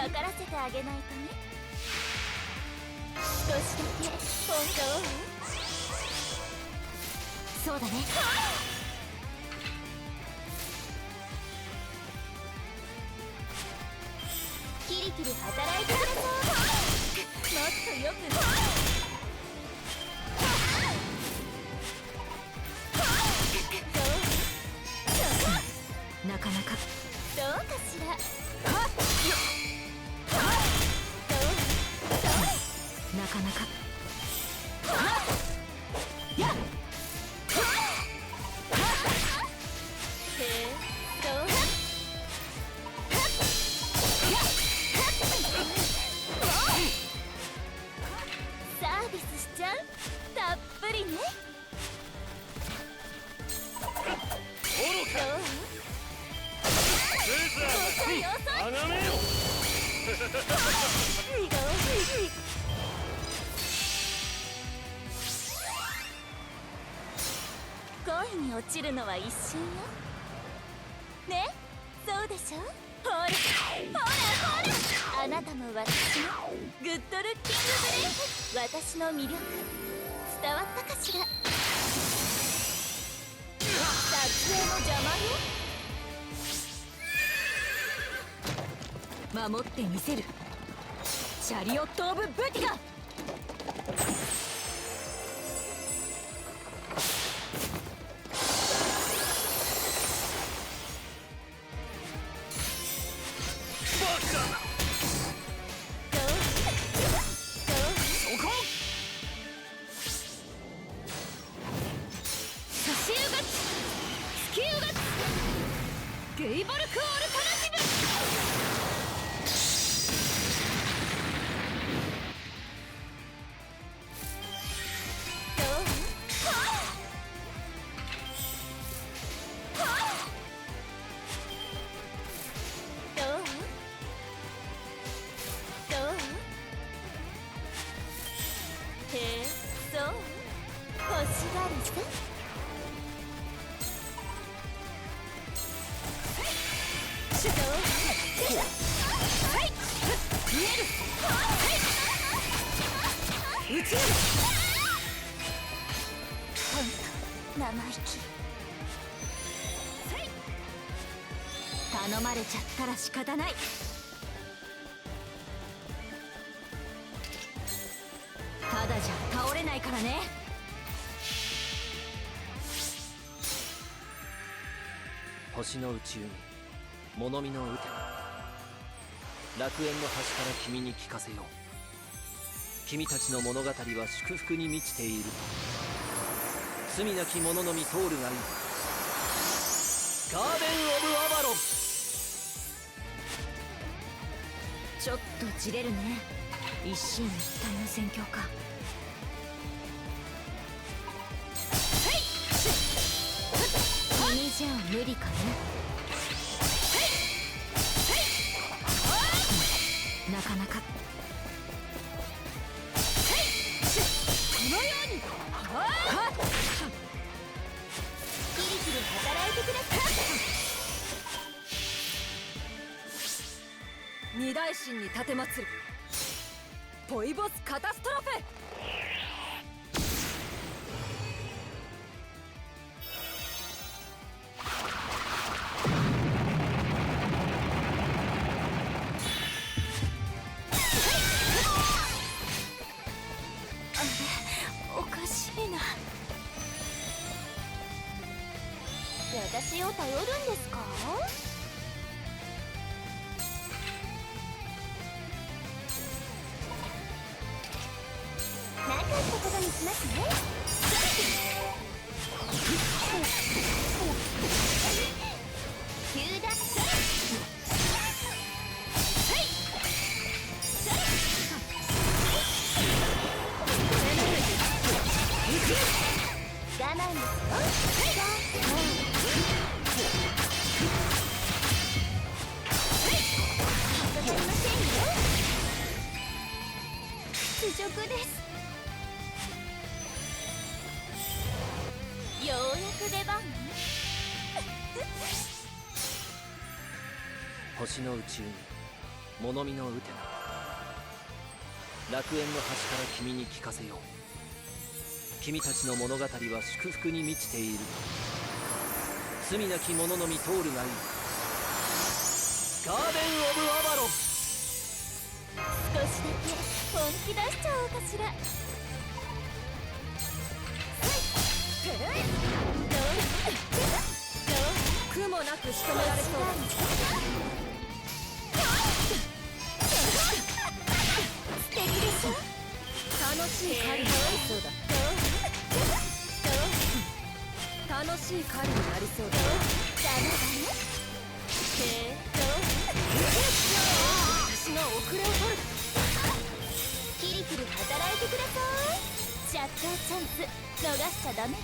分からせてあげないとね。少しだけ本当。そうだね。キリキリ働いてくれそう。もっとよくね。なかなかどうかしら。なかなかサービスしちゃう。たっぷりね。遅い遅い。あがめよ。恋に落ちるのは一瞬よね。そうでしょ。ほらほらほら、あなたも私もグッドルッキングブレイク。私の魅力伝わったかしら。撮影の邪魔よ。守ってみせる。チャリオット・オブ・ブティガ。ゲイバルクオルタナティブ。そう欲しがるさ。打ちほんと生意気。頼まれちゃったら仕方ない。ただじゃ倒れないからね。星の宇宙に物見の歌、楽園の端から君に聞かせよう。君たちの物語は祝福に満ちていると。罪なき者のみ通るがいい。ガーデン・オブ・アバロン。ちょっとじれるね。一進一退の戦況か。君じゃ無理かね。なかなか。このようにキリキリ働いてください。二大神に立てまつるポイボスカタストロフェ。おかしいな。私を頼るんですか。なかったことにしますね。急だ。我慢ですよ。屈辱です。ようやく出番。星の宇宙に物見のウテナ、楽園の端から君に聞かせよう。君たちの物語は祝福に満ちている。罪なき者のみ通るがいい。ガーデン・オブ・アバロン。少しだけ本気出しちゃおうかしら。苦もなく仕留められそうだ。素敵でしょ。楽しい狩りになりそうだ。楽しい狩りになりそうだ。ダメ私が遅れを取る。キリキリ働いてください。シャッターチャンス逃しちゃダメよ。